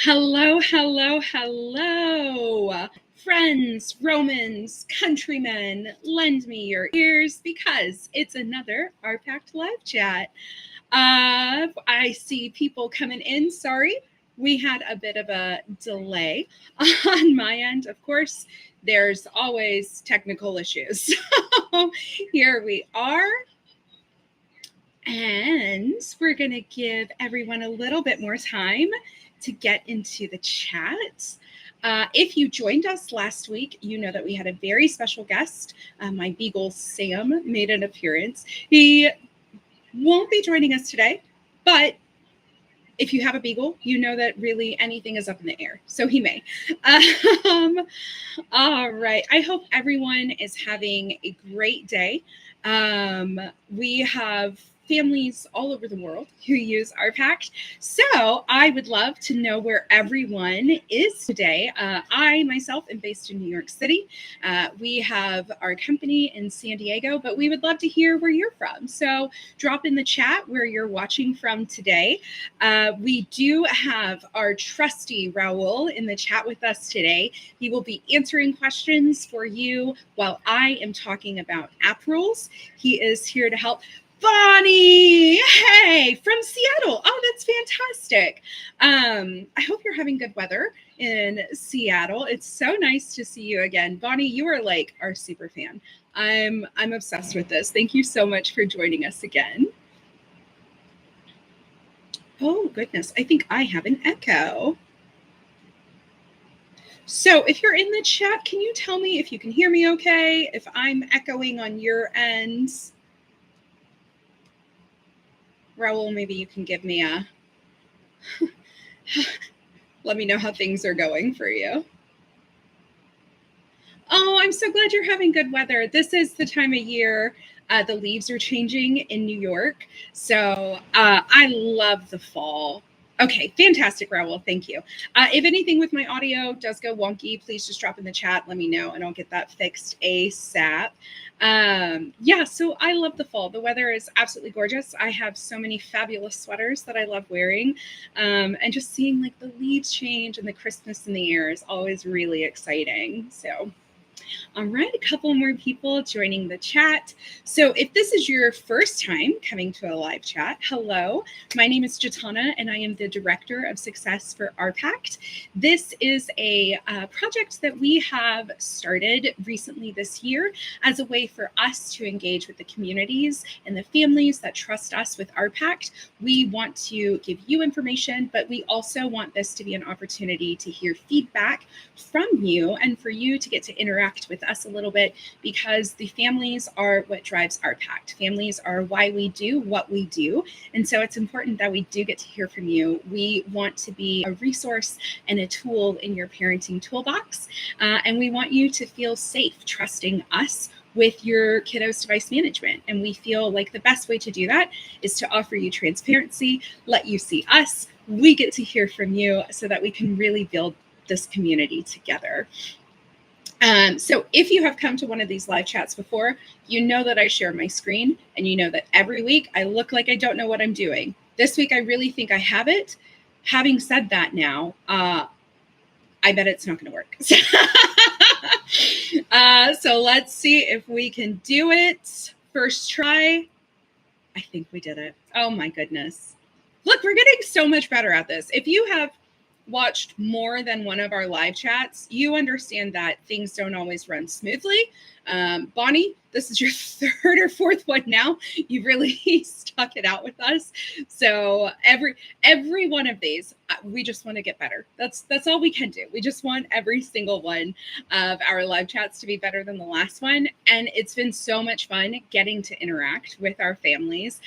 Hello, hello, hello. Friends, Romans, countrymen, lend me your ears because it's another OurPact live chat. I see people coming in. Sorry, we had a bit of a delay on my end. Of course, there's always technical issues. So here we are. And we're going to give everyone a little bit more time to get into the chat. If you joined us last week, you know that we had a very special guest. My beagle, Sam, made an appearance. He won't be joining us today, but if you have a beagle, you know that really anything is up in the air. So he may. All right. I hope everyone is having a great day. We have families all over the world who use OurPact. So I would love to know where everyone is today. I myself am based in New York City. We have our company in San Diego, but we would love to hear where you're from. So drop in the chat where you're watching from today. We do have our trusty Raul in the chat with us today. He will be answering questions for you while I am talking about app rules. He is here to help. Bonnie, hey, from Seattle. Oh, that's fantastic. I hope you're having good weather in Seattle. It's so nice to see you again. Bonnie, you are like our super fan. I'm obsessed with this. Thank you so much for joining us again. Oh, goodness. I think I have an echo. So if you're in the chat, can you tell me if you can hear me okay? If I'm echoing on your end? Raul, maybe you can give me a... Let me know how things are going for you. Oh, I'm so glad you're having good weather. This is the time of year the leaves are changing in New York. So I love the fall. Okay, fantastic, Raul. Thank you. If anything with my audio does go wonky, please just drop in the chat. Let me know, and I'll get that fixed ASAP. Yeah, so I love the fall. The weather is absolutely gorgeous. I have so many fabulous sweaters that I love wearing. And just seeing like the leaves change and the crispness in the air is always really exciting. So... All right, a couple more people joining the chat. So if this is your first time coming to a live chat, hello. My name is Jatana, and I am the Director of Success for OurPact. This is a project that we have started recently this year as a way for us to engage with the communities and the families that trust us with OurPact. We want to give you information, but we also want this to be an opportunity to hear feedback from you and for you to get to interact with us a little bit, because the families are what drives OurPact. Families are why we do what we do. And so it's important that we do get to hear from you. We want to be a resource and a tool in your parenting toolbox. And we want you to feel safe trusting us with your kiddos' device management. And we feel like the best way to do that is to offer you transparency, let you see us. We get to hear from you so that we can really build this community together. So if you have come to one of these live chats before, you know that I share my screen, and you know that every week I look like I don't know what I'm doing. This week, I really think I have it. Having said that now, I bet it's not going to work. So let's see if we can do it. First try. I think we did it. Oh my goodness. Look, we're getting so much better at this. If you have watched more than one of our live chats, you understand that things don't always run smoothly. Bonnie, this is your third or fourth one now. You've really stuck it out with us. So every one of these, we just want to get better. That's all we can do. We just want every single one of our live chats to be better than the last one. And it's been so much fun getting to interact with our families,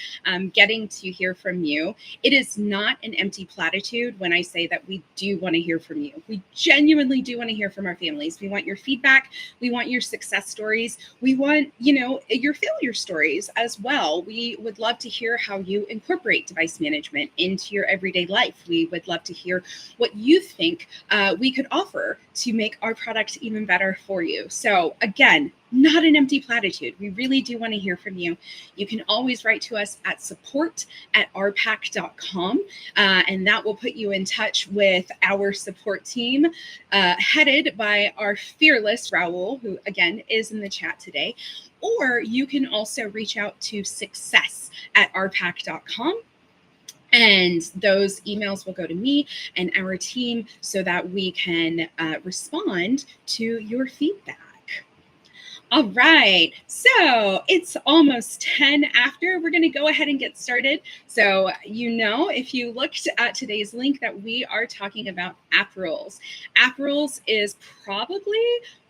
getting to hear from you. It is not an empty platitude when I say that we do want to hear from you. We genuinely do want to hear from our families. We want your feedback. We want your success stories. We want, your failure stories as well. We would love to hear how you incorporate device management into your everyday life. We would love to hear what you think we could offer to make our product even better for you. So again, not an empty platitude. We really do want to hear from you. You can always write to us at support@ourpact.com, and that will put you in touch with our support team, headed by our fearless Raul, who again is in the chat today. Or you can also reach out to success@ourpact.com. And those emails will go to me and our team so that we can respond to your feedback. All right, so it's almost 10 after. We're going to go ahead and get started. So, if you looked at today's link, that we are talking about app rules. App rules is probably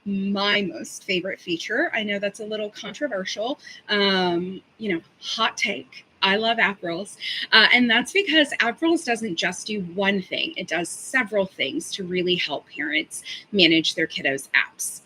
my most favorite feature. I know that's a little controversial. Hot take. I love app rules. And that's because app rules doesn't just do one thing. It does several things to really help parents manage their kiddos' apps.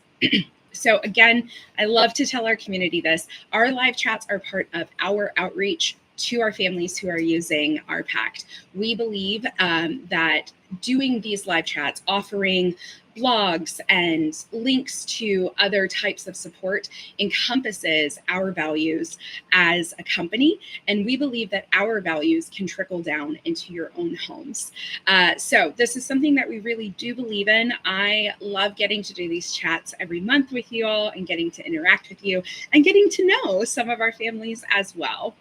So again, I love to tell our community this. Our live chats are part of our outreach to our families who are using OurPact. We believe that doing these live chats, offering blogs and links to other types of support encompasses our values as a company. And we believe that our values can trickle down into your own homes. So this is something that we really do believe in. I love getting to do these chats every month with you all and getting to interact with you and getting to know some of our families as well.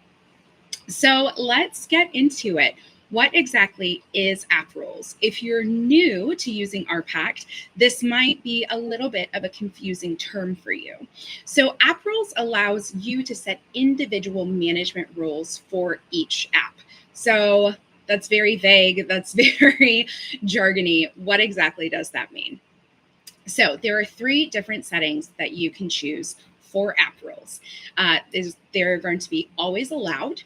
So let's get into it. What exactly is app rules? If you're new to using OurPact, this might be a little bit of a confusing term for you. So app rules allows you to set individual management rules for each app. So that's very vague. That's very jargony. What exactly does that mean? So there are 3 different settings that you can choose for app rules. They're going to be always allowed,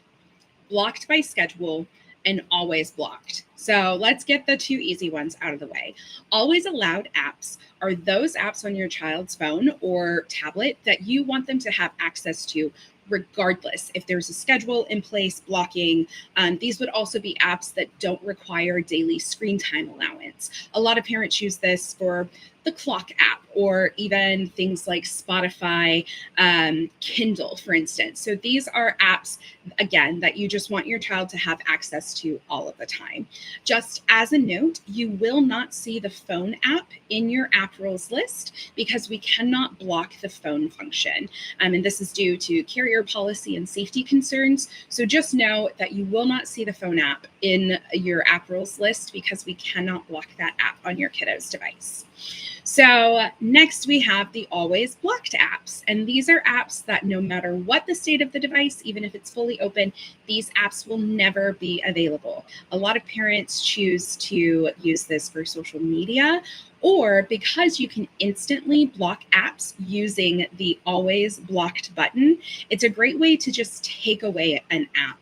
blocked by schedule, and always blocked. So let's get the 2 easy ones out of the way. Always allowed apps are those apps on your child's phone or tablet that you want them to have access to regardless if there's a schedule in place blocking. These would also be apps that don't require daily screen time allowance. A lot of parents use this for the clock app or even things like Spotify, Kindle, for instance. So these are apps, again, that you just want your child to have access to all of the time. Just as a note, you will not see the phone app in your app rules list because we cannot block the phone function. And this is due to carrier policy and safety concerns. So just know that you will not see the phone app in your app rules list because we cannot block that app on your kiddo's device. So next we have the always blocked apps. And these are apps that no matter what the state of the device, even if it's fully open, these apps will never be available. A lot of parents choose to use this for social media, or because you can instantly block apps using the always blocked button, it's a great way to just take away an app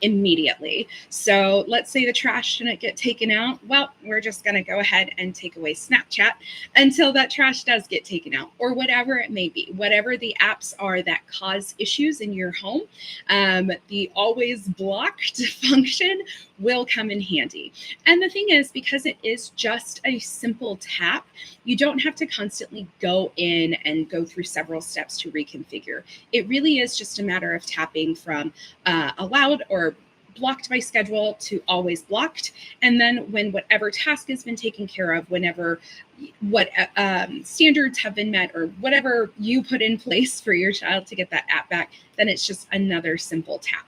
immediately. So let's say the trash didn't get taken out. Well, we're just going to go ahead and take away Snapchat until that trash does get taken out, or whatever it may be. Whatever the apps are that cause issues in your home, the always blocked function will come in handy. And the thing is, because it is just a simple tap, you don't have to constantly go in and go through several steps to reconfigure. It really is just a matter of tapping from allowed or blocked by schedule to always blocked. And then when whatever task has been taken care of, whenever what standards have been met or whatever you put in place for your child to get that app back, then it's just another simple tap.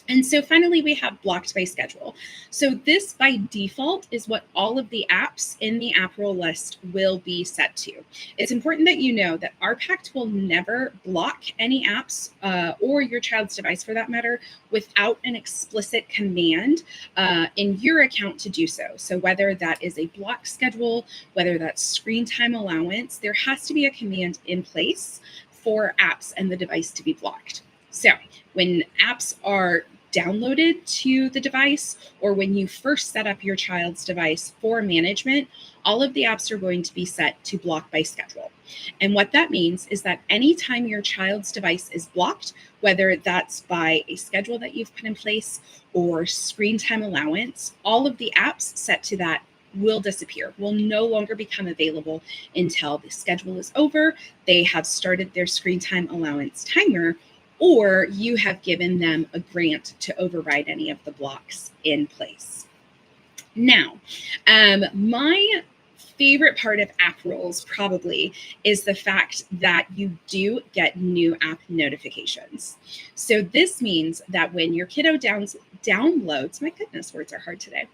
And so finally, we have blocked by schedule. So this by default is what all of the apps in the app rule list will be set to. It's important that you know that OurPact will never block any apps or your child's device for that matter without an explicit command in your account to do so. So whether that is a block schedule, whether that's screen time allowance, there has to be a command in place for apps and the device to be blocked. So when apps are downloaded to the device or when you first set up your child's device for management, all of the apps are going to be set to block by schedule. And what that means is that anytime your child's device is blocked, whether that's by a schedule that you've put in place or screen time allowance, all of the apps set to that will disappear, will no longer become available until the schedule is over, they have started their screen time allowance timer, or you have given them a grant to override any of the blocks in place. Now, my favorite part of app rules probably is the fact that you do get new app notifications. So this means that when your kiddo downloads, my goodness, words are hard today.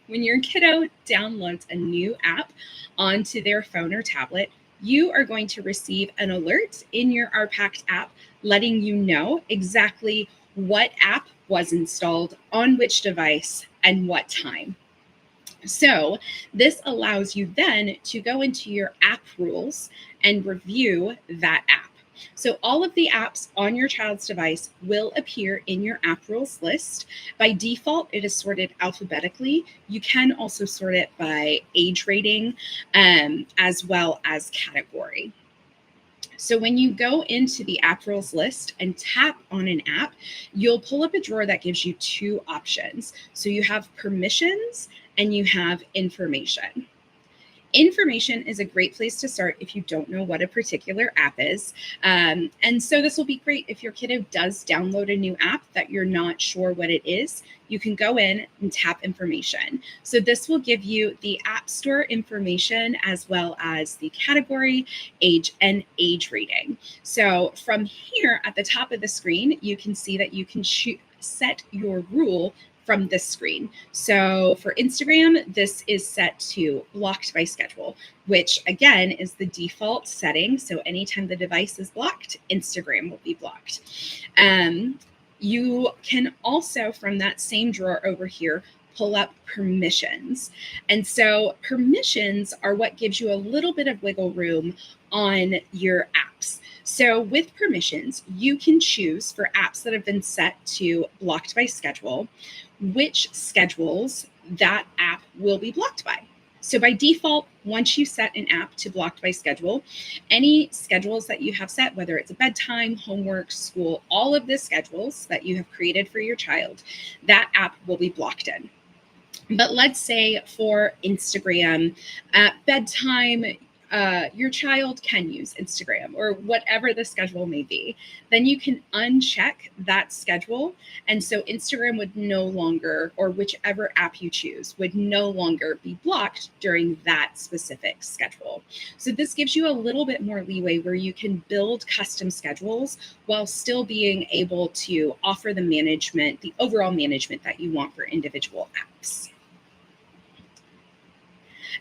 When your kiddo downloads a new app onto their phone or tablet, you are going to receive an alert in your OurPact app letting you know exactly what app was installed on which device and what time. So this allows you then to go into your app rules and review that app. So all of the apps on your child's device will appear in your app rules list. By default, it is sorted alphabetically. You can also sort it by age rating as well as category. So when you go into the app rules list and tap on an app, you'll pull up a drawer that gives you two options. So you have permissions and you have information. Information is a great place to start if you don't know what a particular app is. And so this will be great if your kiddo does download a new app that you're not sure what it is. You can go in and tap information. So this will give you the App Store information as well as the category, age, and age rating. So from here at the top of the screen, you can see that you can set your rule from this screen. So for Instagram, this is set to blocked by schedule, which again is the default setting. So anytime the device is blocked, Instagram will be blocked. You can also, from that same drawer over here, pull up permissions. And so permissions are what gives you a little bit of wiggle room on your apps. So with permissions, you can choose for apps that have been set to blocked by schedule, which schedules that app will be blocked by. So by default, once you set an app to blocked by schedule, any schedules that you have set, whether it's a bedtime, homework, school, all of the schedules that you have created for your child, that app will be blocked in. But let's say for Instagram, at bedtime, your child can use Instagram or whatever the schedule may be, then you can uncheck that schedule. And so Instagram would no longer, or whichever app you choose, would no longer be blocked during that specific schedule. So this gives you a little bit more leeway where you can build custom schedules while still being able to offer the management, the overall management that you want for individual apps.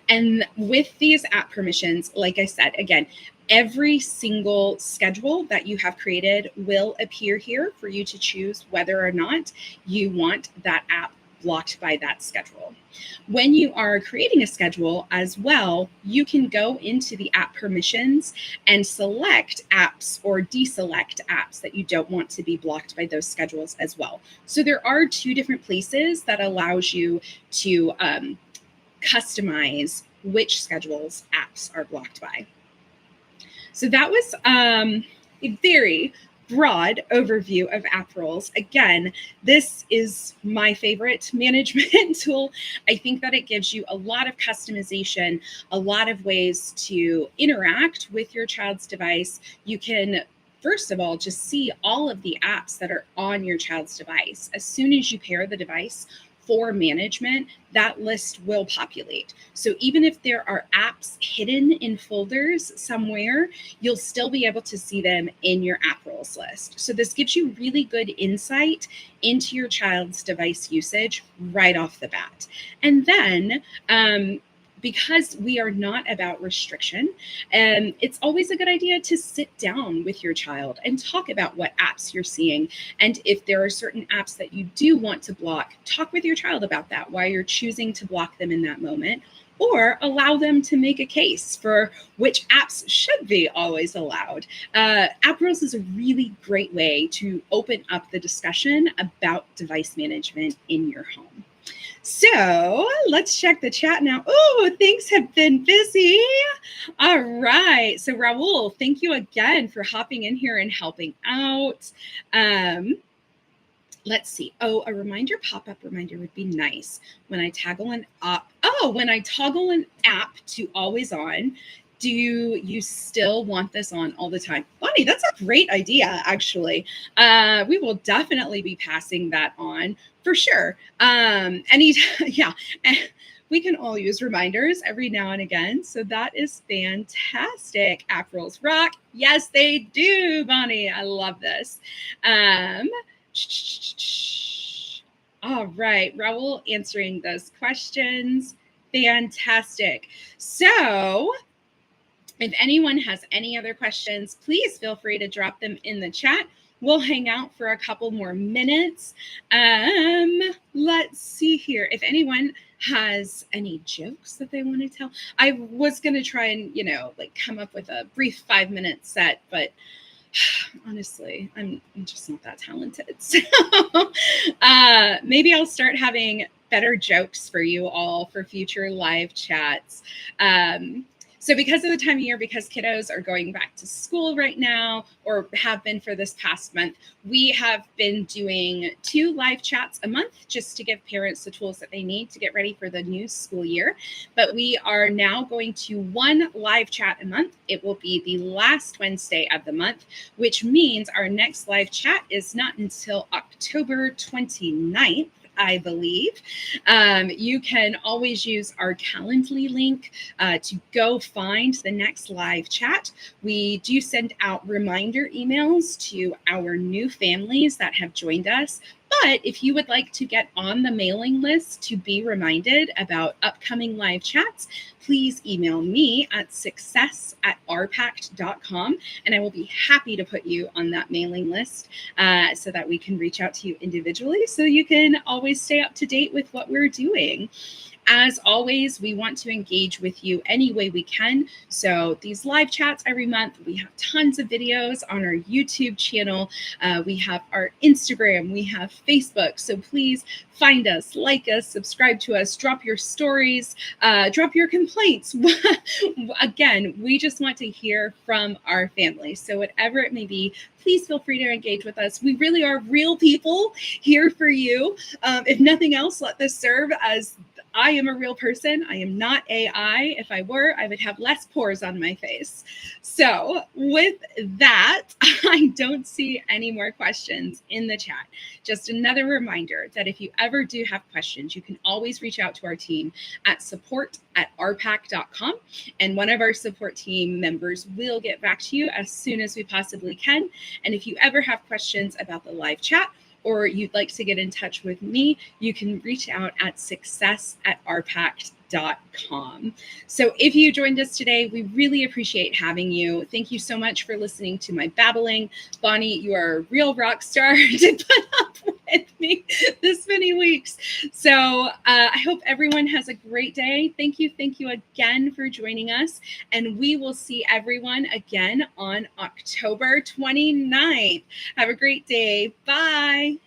And with these app permissions, like I said, again, every single schedule that you have created will appear here for you to choose whether or not you want that app blocked by that schedule. When you are creating a schedule as well, you can go into the app permissions and select apps or deselect apps that you don't want to be blocked by those schedules as well. So there are two different places that allows you to customize which schedules apps are blocked by. So that was a very broad overview of app rules. Again, this is my favorite management tool. I think that it gives you a lot of customization, a lot of ways to interact with your child's device. You can first of all, just see all of the apps that are on your child's device. As soon as you pair the device for management, that list will populate. So even if there are apps hidden in folders somewhere, you'll still be able to see them in your app rules list. So this gives you really good insight into your child's device usage right off the bat. And then, because we are not about restriction, it's always a good idea to sit down with your child and talk about what apps you're seeing. And if there are certain apps that you do want to block, talk with your child about that, why you're choosing to block them in that moment, or allow them to make a case for which apps should be always allowed. App rules is a really great way to open up the discussion about device management in your home. So let's check the chat now. Oh, things have been busy. All right. So Raul, thank you again for hopping in here and helping out. Let's see. Oh, a reminder, pop-up reminder would be nice when I toggle an up. Oh, oh, when I toggle an app to always on, do you still want this on all the time? Bonnie, that's a great idea, actually. We will definitely be passing that on for sure. Yeah. We can all use reminders every now and again. So that is fantastic. App rules rock. Yes, they do, Bonnie. I love this. All right. Raul answering those questions. Fantastic. So if anyone has any other questions, please feel free to drop them in the chat. We'll hang out for a couple more minutes. Let's see here. If anyone has any jokes that they want to tell, I was going to try and, like come up with a brief 5-minute set, but honestly, I'm just not that talented. So maybe I'll start having better jokes for you all for future live chats. So because of the time of year, because kiddos are going back to school right now, or have been for this past month, we have been doing 2 live chats a month just to give parents the tools that they need to get ready for the new school year. But we are now going to 1 live chat a month. It will be the last Wednesday of the month, which means our next live chat is not until October 29th. I believe. You can always use our Calendly link to go find the next live chat. We do send out reminder emails to our new families that have joined us. But if you would like to get on the mailing list to be reminded about upcoming live chats, please email me at success@ourpact.com, and I will be happy to put you on that mailing list so that we can reach out to you individually so you can always stay up to date with what we're doing. As always, we want to engage with you any way we can. So these live chats every month, we have tons of videos on our YouTube channel. We have our Instagram, we have Facebook. So please find us, like us, subscribe to us, drop your stories, drop your complaints. Again, we just want to hear from our family. So whatever it may be, please feel free to engage with us. We really are real people here for you. If nothing else, let this serve as I am a real person. I am not AI. If I were, I would have less pores on my face. So with that, I don't see any more questions in the chat. Just another reminder that if you ever do have questions, you can always reach out to our team at support@ourpact.com, and one of our support team members will get back to you as soon as we possibly can. And if you ever have questions about the live chat, or you'd like to get in touch with me, you can reach out at success@ourpact.com. So if you joined us today, we really appreciate having you. Thank you so much for listening to my babbling. Bonnie, you are a real rock star to put up with me this many weeks. So I hope everyone has a great day. Thank you again for joining us. And we will see everyone again on October 29th. Have a great day. Bye.